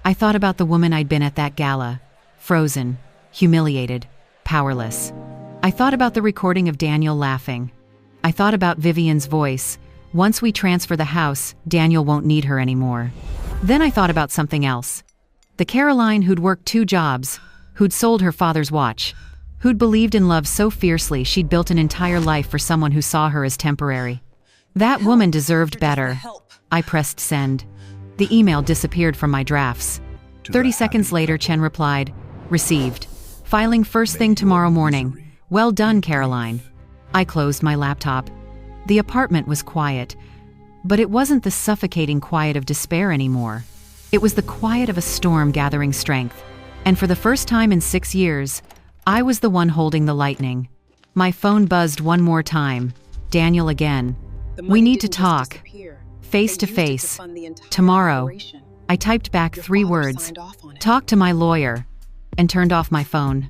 I thought about the woman I'd been at that gala. Frozen, humiliated, powerless. I thought about the recording of Daniel laughing. I thought about Vivian's voice. Once we transfer the house, Daniel won't need her anymore. Then I thought about something else. The Caroline who'd worked 2 jobs, who'd sold her father's watch, who'd believed in love so fiercely she'd built an entire life for someone who saw her as temporary. That woman deserved better. I pressed send. The email disappeared from my drafts. 30 seconds later, Chen replied, "Received. Filing first thing tomorrow morning. Well done, Caroline." I closed my laptop. The apartment was quiet, but it wasn't the suffocating quiet of despair anymore. It was the quiet of a storm gathering strength. And for the first time in 6 years, I was the one holding the lightning. My phone buzzed one more time. Daniel again. "We need to talk. Face to face. Tomorrow." I typed back 3 words. "Talk to my lawyer," and turned off my phone.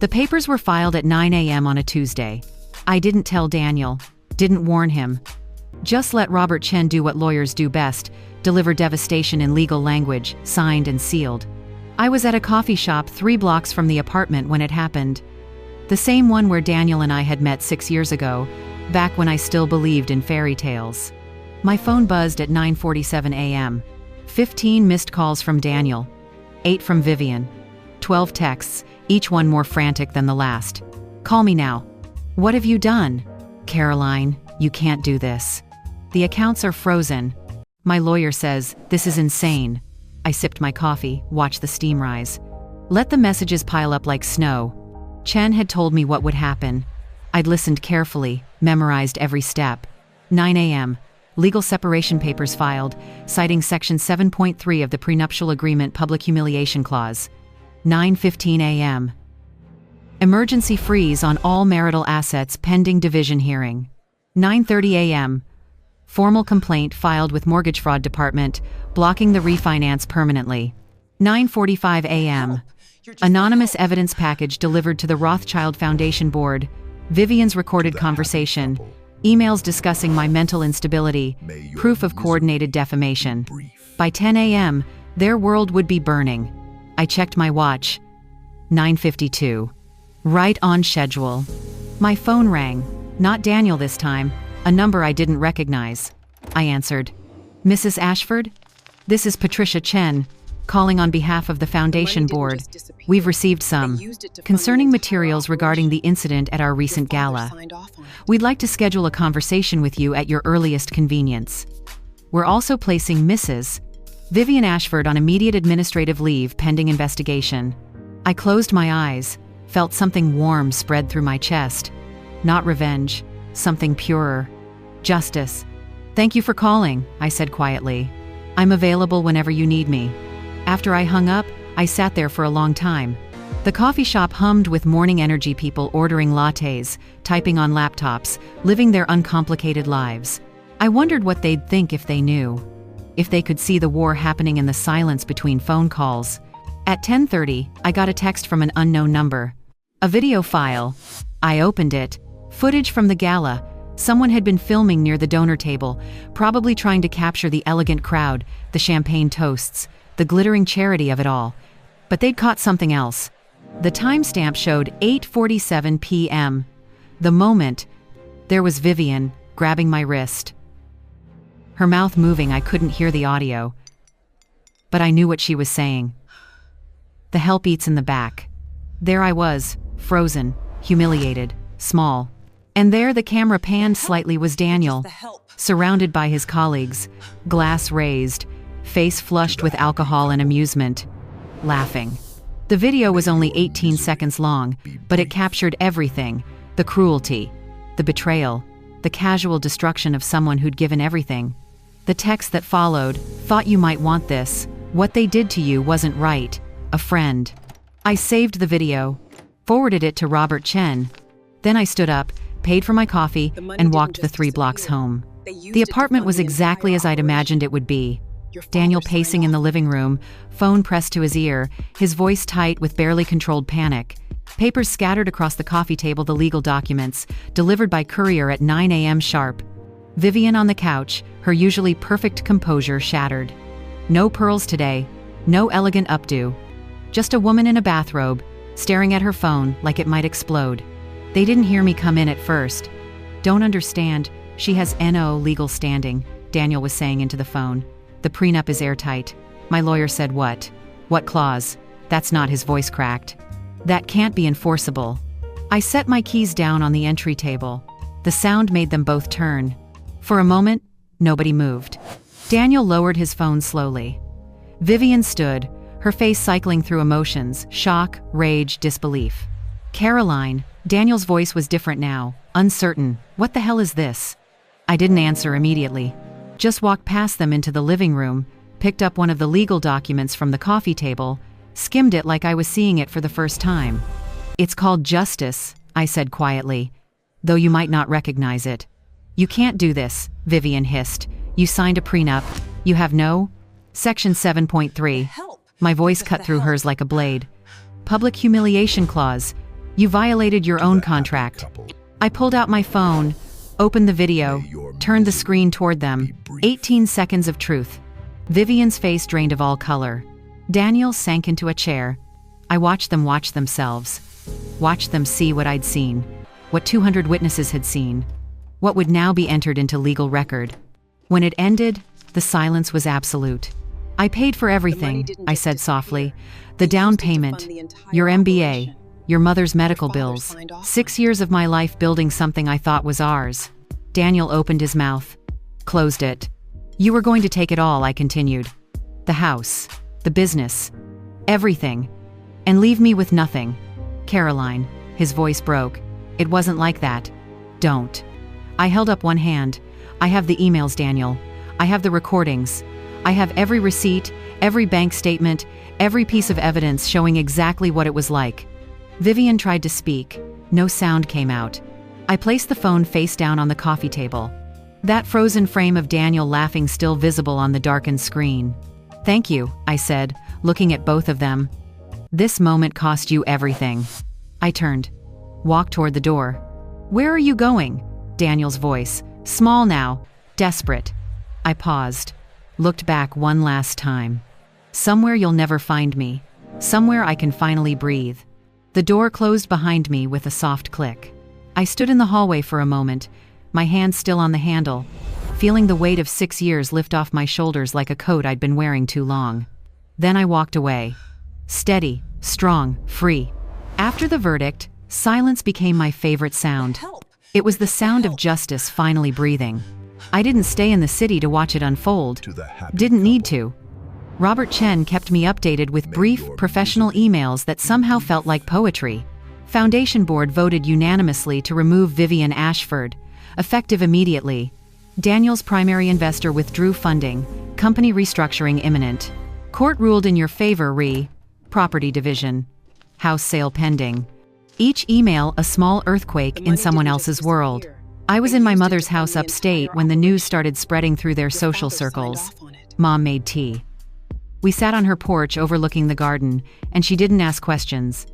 The papers were filed at 9 a.m. on a Tuesday. I didn't tell Daniel, didn't warn him. Just let Robert Chen do what lawyers do best, deliver devastation in legal language, signed and sealed. I was at a coffee shop 3 blocks from the apartment when it happened. The same one where Daniel and I had met 6 years ago, back when I still believed in fairy tales. My phone buzzed at 9:47 a.m. 15 missed calls from Daniel, 8 from Vivian, 12 texts, each one more frantic than the last. "Call me now." "What have you done?" "Caroline, you can't do this. The accounts are frozen. My lawyer says this is insane." I sipped my coffee, watched the steam rise. Let the messages pile up like snow. Chen had told me what would happen. I'd listened carefully, memorized every step. 9 a.m. Legal separation papers filed, citing Section 7.3 of the prenuptial agreement public humiliation clause. 9:15 a.m. Emergency freeze on all marital assets pending division hearing. 9:30 a.m. Formal complaint filed with mortgage fraud department, blocking the refinance permanently. 9:45 a.m. Anonymous evidence package delivered to the Rothschild Foundation board. Vivian's recorded conversation. Emails discussing my mental instability. Proof of coordinated defamation. By 10 a.m., their world would be burning. I checked my watch. 9:52. Right on schedule. My phone rang. Not Daniel this time. A number I didn't recognize. I answered. "Mrs. Ashford? This is Patricia Chen, calling on behalf of the Foundation Board. We've received some concerning materials regarding the incident at our recent gala. We'd like to schedule a conversation with you at your earliest convenience. We're also placing Mrs. Vivian Ashford on immediate administrative leave pending investigation." I closed my eyes, felt something warm spread through my chest. Not revenge, something purer. Justice. "Thank you for calling," I said quietly. "I'm available whenever you need me." After I hung up, I sat there for a long time. The coffee shop hummed with morning energy, people ordering lattes, typing on laptops, living their uncomplicated lives. I wondered what they'd think if they knew. If they could see the war happening in the silence between phone calls. At 10:30, I got a text from an unknown number. A video file. I opened it. Footage from the gala. Someone had been filming near the donor table, probably trying to capture the elegant crowd, the champagne toasts, the glittering charity of it all. But they'd caught something else. The timestamp showed 8:47 p.m. The moment, there was Vivian, grabbing my wrist. Her mouth moving, I couldn't hear the audio. But I knew what she was saying. "The help eats in the back." There I was, frozen, humiliated, small. And there the camera panned slightly was Daniel, surrounded by his colleagues, glass raised, face flushed with alcohol and amusement, laughing. The video was only 18 seconds long, but it captured everything: the cruelty, the betrayal, the casual destruction of someone who'd given everything. The text that followed: "Thought you might want this. What they did to you wasn't right. A friend." I saved the video, forwarded it to Robert Chen. Then I stood up, paid for my coffee, and walked the 3 blocks home. The apartment was exactly as I'd imagined it would be. Daniel pacing in the living room, phone pressed to his ear, his voice tight with barely controlled panic. Papers scattered across the coffee table, the legal documents, delivered by courier at 9 a.m. sharp. Vivian on the couch, her usually perfect composure shattered. No pearls today, no elegant updo. Just a woman in a bathrobe, staring at her phone like it might explode. They didn't hear me come in at first. "Don't understand, she has no legal standing," Daniel was saying into the phone. "The prenup is airtight." My lawyer said, "What? What clause?" "That's not," his voice cracked. "That can't be enforceable." I set my keys down on the entry table. The sound made them both turn. For a moment, nobody moved. Daniel lowered his phone slowly. Vivian stood, her face cycling through emotions, shock, rage, disbelief. "Caroline." Daniel's voice was different now, uncertain. "What the hell is this?" I didn't answer immediately. Just walked past them into the living room, picked up one of the legal documents from the coffee table, skimmed it like I was seeing it for the first time. "It's called justice," I said quietly, "though you might not recognize it." "You can't do this," Vivian hissed. "You signed a prenup. You have no—" Section 7.3. My voice cut through hers like a blade. "Public humiliation clause. You violated your own contract." I pulled out my phone, opened the video, turned the screen toward them. 18 seconds of truth. Vivian's face drained of all color. Daniel sank into a chair. I watched them watch themselves. Watched them see what I'd seen. What 200 witnesses had seen. What would now be entered into legal record. When it ended, the silence was absolute. "I paid for everything," I said softly. "The down payment, your MBA, your mother's medical bills, 6 years of my life building something I thought was ours." Daniel opened his mouth, closed it. "You were going to take it all," I continued. "The house, the business, everything, and leave me with nothing." "Caroline," his voice broke. "It wasn't like that. Don't." I held up one hand. "I have the emails, Daniel. I have the recordings. I have every receipt, every bank statement, every piece of evidence showing exactly what it was like." Vivian tried to speak. No sound came out. I placed the phone face down on the coffee table. That frozen frame of Daniel laughing still visible on the darkened screen. "Thank you," I said, looking at both of them. "This moment cost you everything." I turned, walked toward the door. "Where are you going?" Daniel's voice, small now, desperate. I paused, looked back one last time. "Somewhere you'll never find me. Somewhere I can finally breathe." The door closed behind me with a soft click. I stood in the hallway for a moment, my hand still on the handle, feeling the weight of 6 years lift off my shoulders like a coat I'd been wearing too long. Then I walked away. Steady, strong, free. After the verdict, silence became my favorite sound. It was the sound of justice finally breathing. I didn't stay in the city to watch it unfold. Didn't need to. Robert Chen kept me updated with brief, professional emails that somehow felt like poetry. Foundation Board voted unanimously to remove Vivian Ashford, effective immediately. Daniel's primary investor withdrew funding, company restructuring imminent. Court ruled in your favor property division. House sale pending. Each email a small earthquake in someone else's world. I was in my mother's house upstate when the news started spreading through their social circles. Mom made tea. We sat on her porch overlooking the garden, and she didn't ask questions.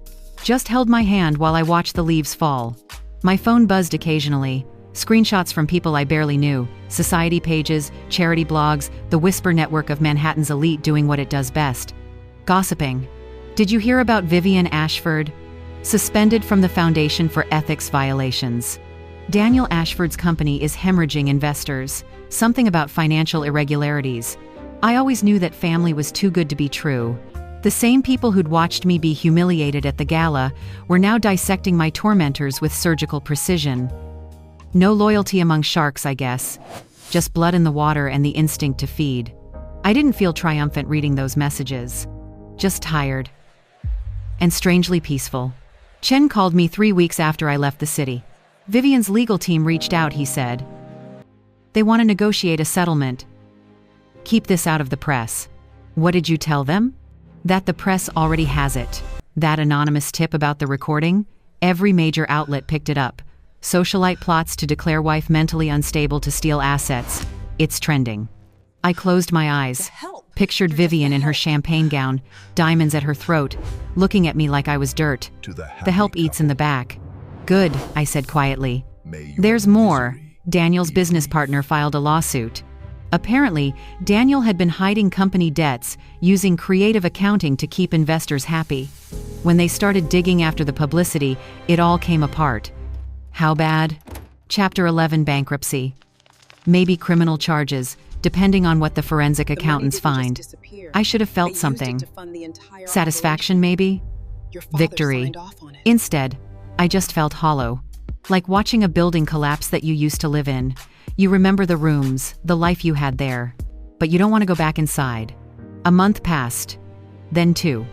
Just held my hand while I watched the leaves fall. My phone buzzed occasionally. Screenshots from people I barely knew. Society pages, charity blogs, the whisper network of Manhattan's elite doing what it does best. Gossiping. "Did you hear about Vivian Ashford? Suspended from the Foundation for ethics violations." Daniel Ashford's company is hemorrhaging investors. Something about financial irregularities. I always knew that family was too good to be true. The same people who'd watched me be humiliated at the gala were now dissecting my tormentors with surgical precision. No loyalty among sharks, I guess. Just blood in the water and the instinct to feed. I didn't feel triumphant reading those messages. Just tired. And strangely peaceful. Chen called me 3 weeks after I left the city. Vivian's legal team reached out, he said. They want to negotiate a settlement. Keep this out of the press. What did you tell them? That the press already has it. That anonymous tip about the recording? Every major outlet picked it up. Socialite plots to declare wife mentally unstable to steal assets. It's trending. I closed my eyes, pictured Vivian in her champagne gown, diamonds at her throat, looking at me like I was dirt. The help eats in the back. Good, I said quietly. There's more. Daniel's business partner filed a lawsuit. Apparently, Daniel had been hiding company debts, using creative accounting to keep investors happy. When they started digging after the publicity, it all came apart. How bad? Chapter 11 bankruptcy. Maybe criminal charges, depending on what the forensic accountants find. I should have felt something. Satisfaction, maybe? Victory. Instead, I just felt hollow. Like watching a building collapse that you used to live in. You remember the rooms, the life you had there. But you don't want to go back inside. A month passed. Then 2.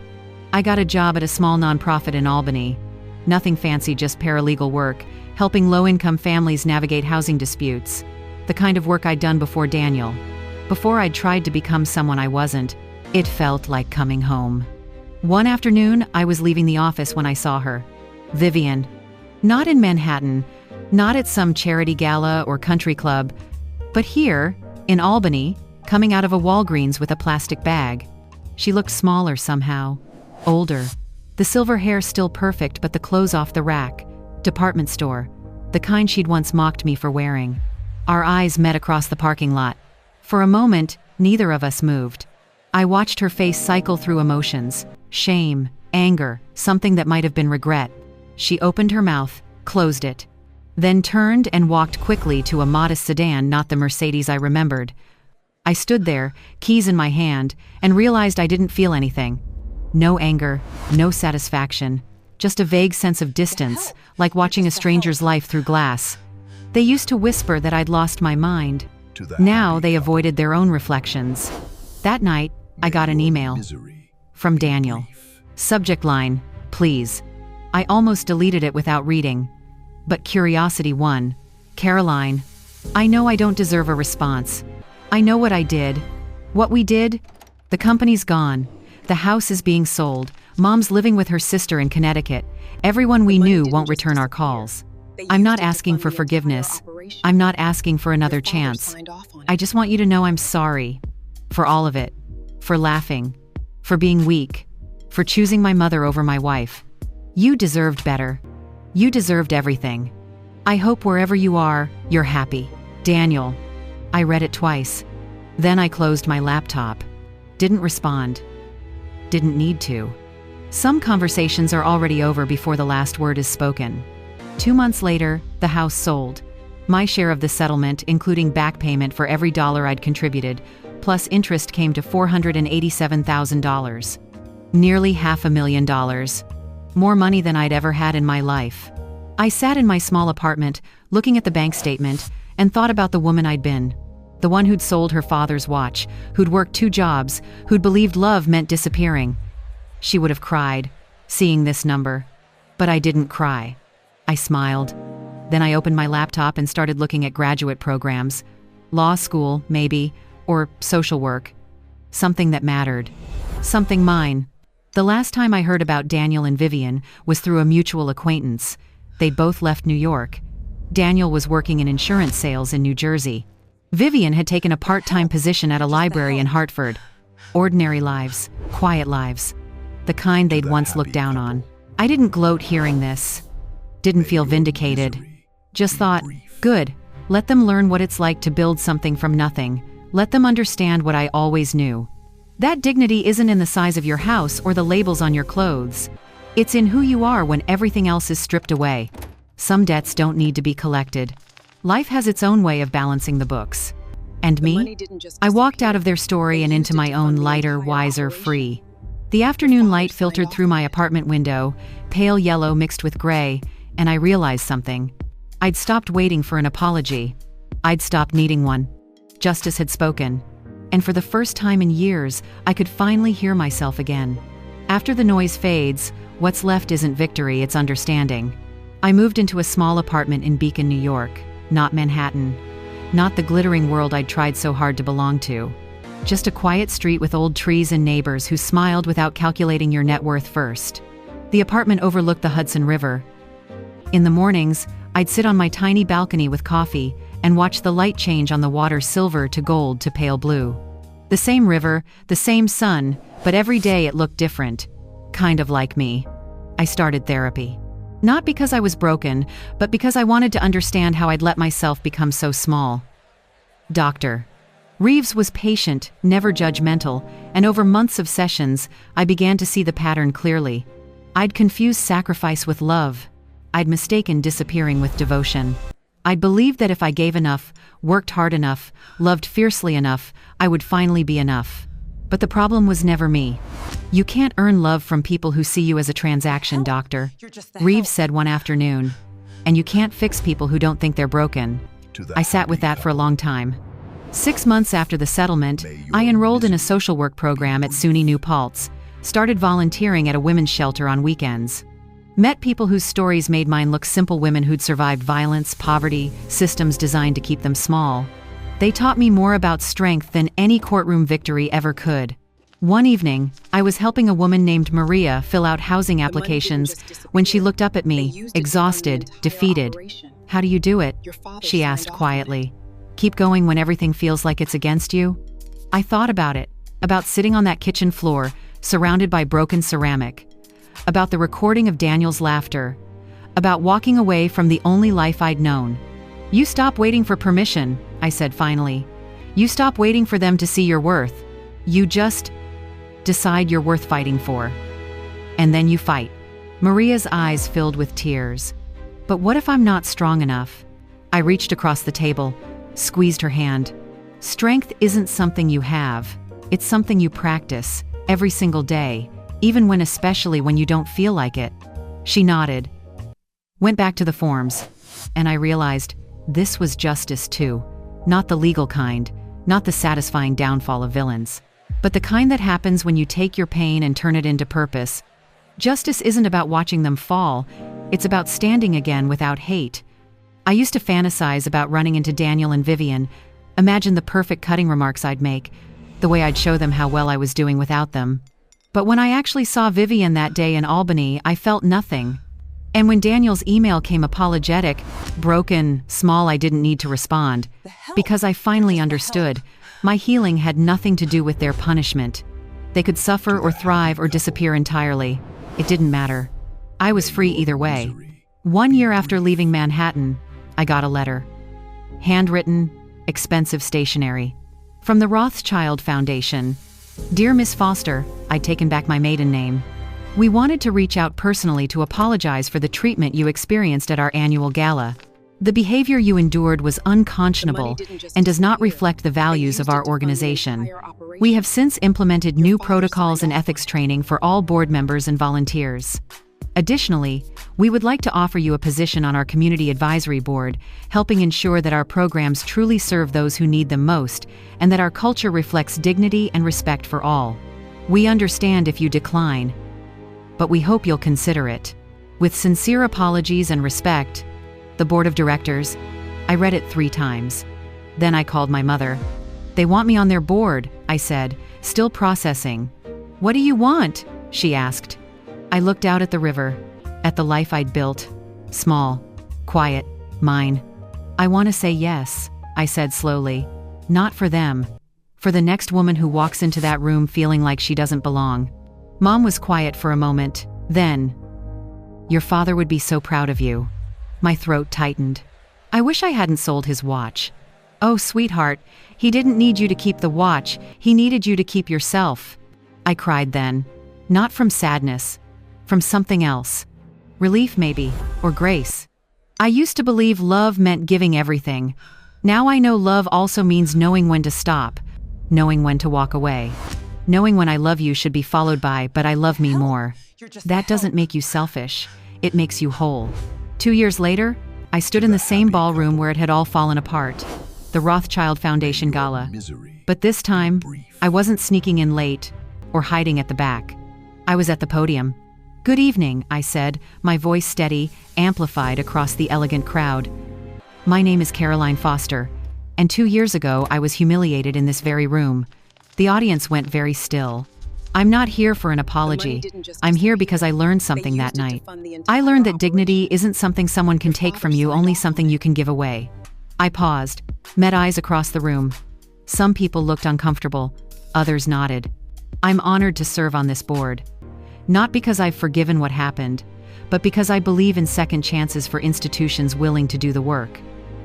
I got a job at a small nonprofit in Albany. Nothing fancy, just paralegal work, helping low-income families navigate housing disputes. The kind of work I'd done before Daniel. Before I'd tried to become someone I wasn't. It felt like coming home. One afternoon, I was leaving the office when I saw her. Vivian. Not in Manhattan, not at some charity gala or country club, but here, in Albany, coming out of a Walgreens with a plastic bag. She looked smaller somehow, older. The silver hair still perfect, but the clothes off the rack. Department store, the kind she'd once mocked me for wearing. Our eyes met across the parking lot. For a moment, neither of us moved. I watched her face cycle through emotions, shame, anger, something that might have been regret. She opened her mouth, closed it, then turned and walked quickly to a modest sedan, not the Mercedes I remembered. I stood there, keys in my hand, and realized I didn't feel anything. No anger, no satisfaction, just a vague sense of distance, like watching a stranger's life through glass. They used to whisper that I'd lost my mind. Now they avoided their own reflections. That night, I got an email from Daniel. Subject line, please. I almost deleted it without reading. But curiosity won. Caroline, I know I don't deserve a response. I know what I did. What we did? The company's gone. The house is being sold. Mom's living with her sister in Connecticut. Everyone we knew won't return our calls. I'm not asking for forgiveness. I'm not asking for another chance. I just want you to know I'm sorry. For all of it. For laughing. For being weak. For choosing my mother over my wife. You deserved better. You deserved everything. I hope wherever you are, you're happy. Daniel. I read it twice. Then I closed my laptop. Didn't respond. Didn't need to. Some conversations are already over before the last word is spoken. 2 months later, the house sold. My share of the settlement, including back payment for every dollar I'd contributed, plus interest, came to $487,000. Nearly $500,000. More money than I'd ever had in my life. I sat in my small apartment, looking at the bank statement, and thought about the woman I'd been. The one who'd sold her father's watch, who'd worked 2 jobs, who'd believed love meant disappearing. She would have cried, seeing this number. But I didn't cry. I smiled. Then I opened my laptop and started looking at graduate programs. Law school, maybe, or social work. Something that mattered. Something mine. The last time I heard about Daniel and Vivian was through a mutual acquaintance. They'd both left New York. Daniel was working in insurance sales in New Jersey. Vivian had taken a part-time position at a library in Hartford. Ordinary lives, quiet lives. The kind they'd once looked down on. I didn't gloat hearing this. Didn't feel vindicated. Just thought, good, let them learn what it's like to build something from nothing. Let them understand what I always knew. That dignity isn't in the size of your house or the labels on your clothes. It's in who you are when everything else is stripped away. Some debts don't need to be collected. Life has its own way of balancing the books. And me? I walked out of their story and into my own lighter, wiser, free. The afternoon light filtered through my apartment window, pale yellow mixed with gray, and I realized something. I'd stopped waiting for an apology. I'd stopped needing one. Justice had spoken. And for the first time in years, I could finally hear myself again. After the noise fades, what's left isn't victory, it's understanding. I moved into a small apartment in Beacon, New York. Not Manhattan. Not the glittering world I'd tried so hard to belong to. Just a quiet street with old trees and neighbors who smiled without calculating your net worth first. The apartment overlooked the Hudson River. In the mornings, I'd sit on my tiny balcony with coffee and watch the light change on the water, silver to gold to pale blue. The same river, the same sun, but every day it looked different. Kind of like me. I started therapy. Not because I was broken, but because I wanted to understand how I'd let myself become so small. Dr. Reeves was patient, never judgmental, and over months of sessions, I began to see the pattern clearly. I'd confused sacrifice with love. I'd mistaken disappearing with devotion. I'd believed that if I gave enough, worked hard enough, loved fiercely enough, I would finally be enough. But the problem was never me. You can't earn love from people who see you as a transaction, doctor, Reeves said one afternoon. And you can't fix people who don't think they're broken. I sat with that for a long time. 6 months after the settlement, I enrolled in a social work program at SUNY New Paltz. Started volunteering at a women's shelter on weekends. Met people whose stories made mine look simple women who'd survived violence, poverty, systems designed to keep them small. They taught me more about strength than any courtroom victory ever could. One evening, I was helping a woman named Maria fill out housing applications when she looked up at me, exhausted, defeated. "How do you do it?" she asked quietly. "Keep going when everything feels like it's against you?" I thought about it, about sitting on that kitchen floor, surrounded by broken ceramic, about the recording of Daniel's laughter, about walking away from the only life I'd known. "You stop waiting for permission," I said finally. "You stop waiting for them to see your worth. You just decide you're worth fighting for. And then you fight." Maria's eyes filled with tears. "But what if I'm not strong enough?" I reached across the table, squeezed her hand. "Strength isn't something you have. It's something you practice, every single day, especially when you don't feel like it." She nodded, went back to the forms, and I realized this was justice too. Not the legal kind, not the satisfying downfall of villains, but the kind that happens when you take your pain and turn it into purpose. Justice isn't about watching them fall, it's about standing again without hate. I used to fantasize about running into Daniel and Vivian, imagine the perfect cutting remarks I'd make, the way I'd show them how well I was doing without them. But when I actually saw Vivian that day in Albany, I felt nothing. And when Daniel's email came apologetic, broken, small, I didn't need to respond, because I finally understood. My healing had nothing to do with their punishment. They could suffer or thrive or disappear entirely. It didn't matter. I was free either way. 1 year after leaving Manhattan, I got a letter. Handwritten, expensive stationery. From the Rothschild Foundation. "Dear Miss Foster," I'd taken back my maiden name. "We wanted to reach out personally to apologize for the treatment you experienced at our annual gala. The behavior you endured was unconscionable and does not reflect the values of our organization. We have since implemented new protocols and ethics training for all board members and volunteers. Additionally, we would like to offer you a position on our community advisory board, helping ensure that our programs truly serve those who need them most and that our culture reflects dignity and respect for all. We understand if you decline, but we hope you'll consider it. With sincere apologies and respect, the board of directors." I read it 3 times. Then I called my mother. "They want me on their board," I said, still processing. "What do you want?" she asked. I looked out at the river, at the life I'd built. Small, quiet, mine. "I want to say yes," I said slowly. "Not for them. For the next woman who walks into that room feeling like she doesn't belong." Mom was quiet for a moment. Then, "Your father would be so proud of you." My throat tightened. I wish I hadn't sold his watch. "Oh, sweetheart, he didn't need you to keep the watch, he needed you to keep yourself." I cried then. Not from sadness. From something else. Relief maybe, or grace. I used to believe love meant giving everything. Now I know love also means knowing when to stop, knowing when to walk away. Knowing when "I love you" should be followed by "but I love me more." That doesn't make you selfish. It makes you whole. 2 years later, I stood in the same ballroom where it had all fallen apart, the Rothschild Foundation Gala. But this time, I wasn't sneaking in late or hiding at the back. I was at the podium. "Good evening," I said, my voice steady, amplified across the elegant crowd. "My name is Caroline Foster, and 2 years ago I was humiliated in this very room." The audience went very still. "I'm not here for an apology. I'm here because I learned something that night. I learned that dignity isn't something someone can take from you, only something you can give away." I paused, met eyes across the room. Some people looked uncomfortable, others nodded. "I'm honored to serve on this board. Not because I've forgiven what happened, but because I believe in second chances for institutions willing to do the work.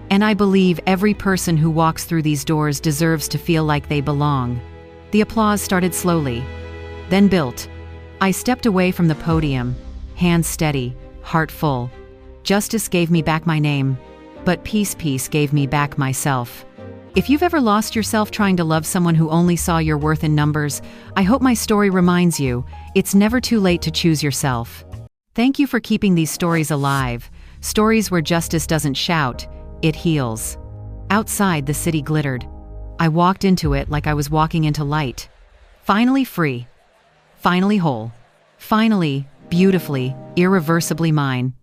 And I believe every person who walks through these doors deserves to feel like they belong." The applause started slowly, then built. I stepped away from the podium, hands steady, heart full. Justice gave me back my name, but peace gave me back myself. If you've ever lost yourself trying to love someone who only saw your worth in numbers, I hope my story reminds you, it's never too late to choose yourself. Thank you for keeping these stories alive, stories where justice doesn't shout, it heals. Outside, the city glittered. I walked into it like I was walking into light. Finally free. Finally whole. Finally, beautifully, irreversibly mine.